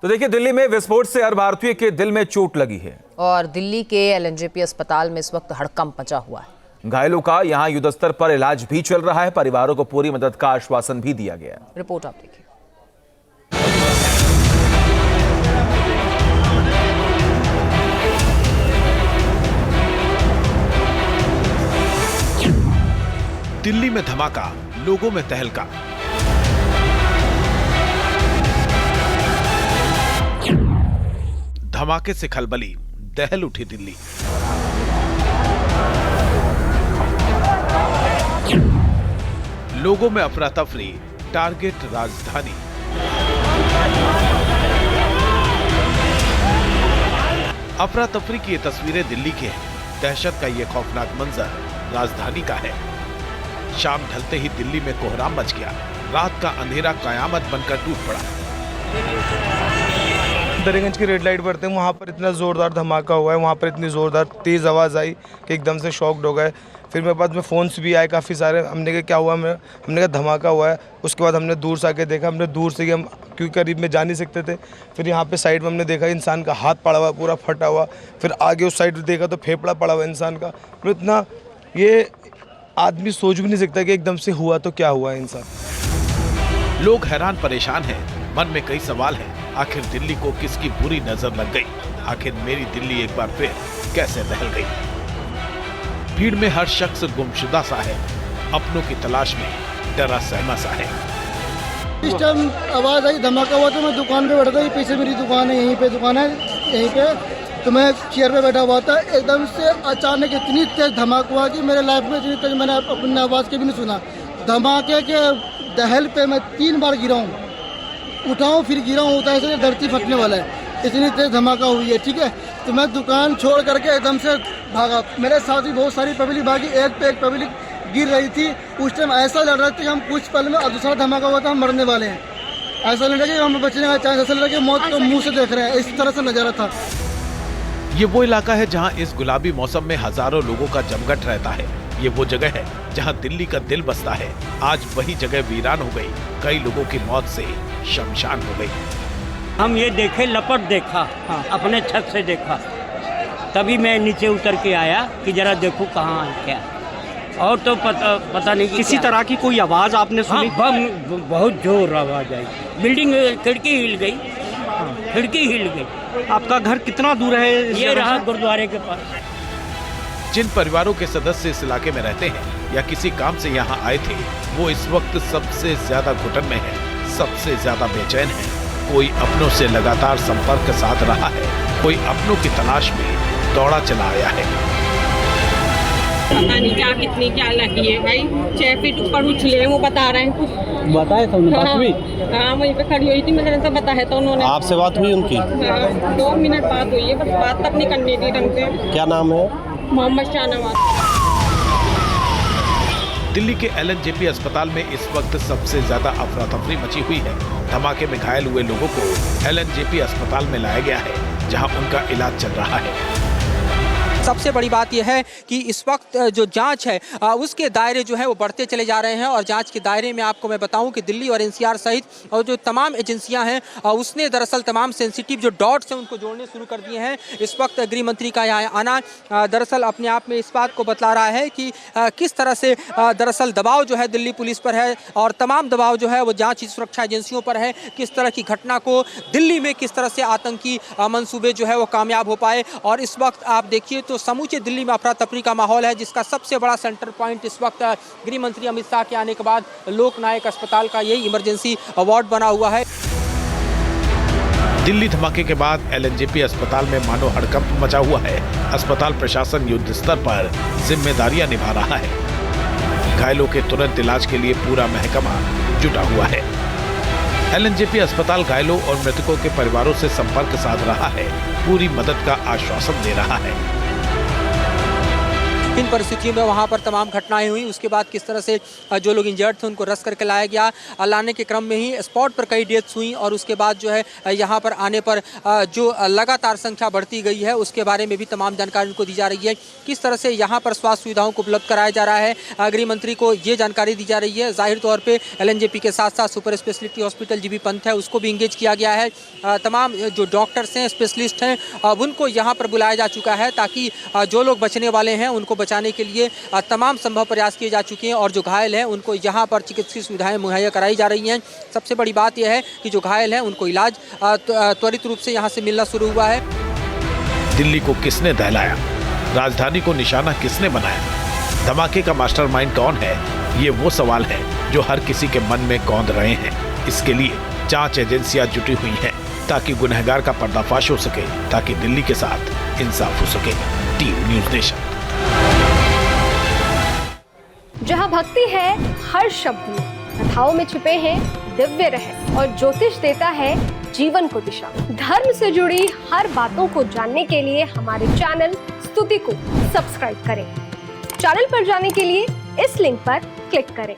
तो देखिए, दिल्ली में विस्फोट से हर भारतीय के दिल में चोट लगी है और दिल्ली के एलएनजेपी अस्पताल में इस वक्त हड़कंप मचा हुआ है। घायलों का यहां युद्धस्तर पर इलाज भी चल रहा है। परिवारों को पूरी मदद का आश्वासन भी दिया गया। रिपोर्ट आप देखिए। दिल्ली में धमाका, लोगों में तहलका। धमाके से खलबली, दहल उठी दिल्ली। लोगों में अफरा तफरी, टारगेट राजधानी। अफरा तफरी की ये तस्वीरें दिल्ली की हैं। दहशत का ये खौफनाक मंजर राजधानी का है। शाम ढलते ही दिल्ली में कोहराम मच गया। रात का अंधेरा कयामत बनकर टूट पड़ा। दरियागंज की रेड लाइट पर थे, वहाँ पर इतना ज़ोरदार धमाका हुआ है, वहाँ पर इतनी ज़ोरदार तेज़ आवाज़ आई कि एकदम से शॉक्ड हो गए। फिर मेरे पास में फ़ोन्स भी आए काफ़ी सारे। हमने कहा क्या हुआ, हमने कहा धमाका हुआ है। उसके बाद हमने दूर से आके देखा, हमने दूर से ही हम क्योंकि करीब में जा नहीं सकते थे। फिर यहाँ पे साइड में हमने देखा इंसान का हाथ पड़ा हुआ, पूरा फटा हुआ। फिर आगे उस साइड देखा तो फेफड़ा पड़ा हुआ इंसान का। फिर इतना ये आदमी सोच भी नहीं सकता कि एकदम से हुआ तो क्या हुआ इंसान। लोग हैरान परेशान हैं, मन में कई सवाल हैं। आखिर दिल्ली को किसकी बुरी नजर लग गई? आखिर मेरी दिल्ली एक बार फिर कैसे दहल गई? भीड़ में हर शख्स गुमशुदा सा है, अपनों की तलाश में डरा सहमा सा है। इस टाइम आवाज आई, धमाका हुआ तो मैं दुकान पे बैठा था। पीछे मेरी दुकान है, यहीं पे दुकान है, यहीं पे तो मैं चेयर पे बैठा हुआ था। एकदम से अचानक इतनी तेज धमाका हुआ कि मेरे लाइफ में इतनी तेज मैंने अपनी आवाज़ के भी नहीं सुना। धमाके के दहल पे मैं 3 बार गिरा हूँ, उठाऊँ फिर गिरा हूँ, होता है ऐसे धरती फटने वाला है। इतनी तेज धमाका हुई है, ठीक है। तो मैं दुकान छोड़ करके एकदम से भागा। मेरे साथ ही बहुत सारी पब्लिक भागी, एक पे एक पब्लिक गिर रही थी। उस टाइम ऐसा लग रहा था कि हम कुछ पल में, और दूसरा धमाका हुआ था हम मरने वाले हैं। ऐसा लग रहा कि हम बचने का चांस, ऐसा लग रहा कि मौत को मुँह से देख रहे हैं। इस तरह से नजारा था। ये वो इलाका है जहां इस गुलाबी मौसम में हजारों लोगों का जमघट रहता है। ये वो जगह है जहां दिल्ली का दिल बसता है। आज वही जगह वीरान हो गई। कई लोगों की मौत से शमशान हो गई। हम ये देखे, लपट देखा, अपने छत से देखा, तभी मैं नीचे उतर के आया कि जरा देखूं कहाँ है क्या। और तो पता नहीं किसी तरह की कोई आवाज आपने सुनी? बम, बहुत जोर आवाज आई। बिल्डिंग खिड़की हिल गई, खिड़की हिल गई। आपका घर कितना दूर है? ये रहा गुरुद्वारे के पास। जिन परिवारों के सदस्य इस इलाके में रहते हैं या किसी काम से यहाँ आए थे, वो इस वक्त सबसे ज्यादा घुटन में है, सबसे ज्यादा बेचैन है। कोई अपनों से लगातार संपर्क साध रहा है, कोई अपनों की तलाश में दौड़ा चला आया है। पता नहीं क्या कितनी क्या लगी है भाई। 6 फीट ऊपर उछले, वो बता रहे हैं कुछ। बताया था उन्होंने? बात हुई? हाँ, वहीं पे खड़ी हुई थी, मैंने तो बताया था उन्होंने। आपसे बात हुई उनकी? हाँ, 2 मिनट बात हुई है, बस बात तक नहीं करनी थी ढंग से। क्या नाम है? मोहम्मद शाहनवाज। दिल्ली के एलएनजेपी अस्पताल में इस वक्त सबसे ज्यादा अफरा तफरी मची हुई है। धमाके में घायल हुए लोगों को एलएनजेपी अस्पताल में लाया गया है, जहां उनका इलाज चल रहा है। सबसे बड़ी बात यह है कि इस वक्त जो जांच है उसके दायरे जो है वो बढ़ते चले जा रहे हैं। और जांच के दायरे में आपको मैं बताऊं कि दिल्ली और एनसीआर सहित और जो तमाम एजेंसियां हैं उसने दरअसल तमाम सेंसिटिव जो डॉट्स हैं उनको जोड़ने शुरू कर दिए हैं। इस वक्त गृह मंत्री का यहाँ आना दरअसल अपने आप में इस बात को बतला रहा है कि किस तरह से दरअसल दबाव जो है दिल्ली पुलिस पर है और तमाम दबाव जो है वो जाँच सुरक्षा एजेंसियों पर है। किस तरह की घटना को दिल्ली में किस तरह से आतंकी मंसूबे जो है वो कामयाब हो पाए। और इस वक्त आप देखिए तो समूचे दिल्ली में अफरा तफरी का माहौल है, जिसका सबसे बड़ा सेंटर पॉइंट इस वक्त गृह मंत्री अमित शाह के आने के बाद लोकनायक अस्पताल का यही इमरजेंसी वार्ड बना हुआ है। दिल्ली धमाके के बाद एलएनजेपी अस्पताल में मानो हड़कंप मचा हुआ है। अस्पताल प्रशासन युद्ध स्तर पर जिम्मेदारियां निभा रहा है। घायलों के तुरंत इलाज के लिए पूरा महकमा जुटा हुआ है। एलएनजेपी अस्पताल घायलों और मृतकों के परिवारों से संपर्क साध रहा है, पूरी मदद का आश्वासन दे रहा है। किन परिस्थितियों में वहाँ पर तमाम घटनाएं हुई, उसके बाद किस तरह से जो लोग इंजर्ड थे उनको रस करके लाया गया। लाने के क्रम में ही स्पॉट पर कई डेथ्स हुई और उसके बाद जो है यहाँ पर आने पर जो लगातार संख्या बढ़ती गई है उसके बारे में भी तमाम जानकारी उनको दी जा रही है। किस तरह से यहाँ पर स्वास्थ्य सुविधाओं को उपलब्ध कराया जा रहा है, गृह मंत्री को ये जानकारी दी जा रही है। जाहिर तौर पे एलएनजेपी के साथ साथ super speciality hospital GB Pant है उसको भी इंगेज किया गया है। तमाम जो डॉक्टर्स हैं, स्पेशलिस्ट हैं, उनको यहाँ पर बुलाया जा चुका है ताकि जो लोग बचने वाले हैं उनको बचाने के लिए तमाम संभव प्रयास किए जा चुके हैं और जो घायल हैं उनको यहाँ पर चिकित्सीय सुविधाएं मुहैया कराई जा रही हैं। सबसे बड़ी बात यह है कि जो घायल हैं उनको इलाज त्वरित रूप से यहाँ से मिलना शुरू हुआ है। दिल्ली को किसने दहलाया, राजधानी को निशाना किसने बनाया, धमाके का मास्टरमाइंड कौन है, ये वो सवाल है जो हर किसी के मन में कौंध रहे हैं। इसके लिए जांच एजेंसियां जुटी हुई हैं ताकि गुनहगार का पर्दाफाश हो सके, ताकि दिल्ली के साथ इंसाफ हो सके। Team news nation. जहां भक्ति है हर शब्द में, कथाओं में छिपे हैं दिव्य रहस्य और ज्योतिष देता है जीवन को दिशा। धर्म से जुड़ी हर बातों को जानने के लिए हमारे चैनल स्तुति को सब्सक्राइब करें। चैनल पर जाने के लिए इस लिंक पर क्लिक करें।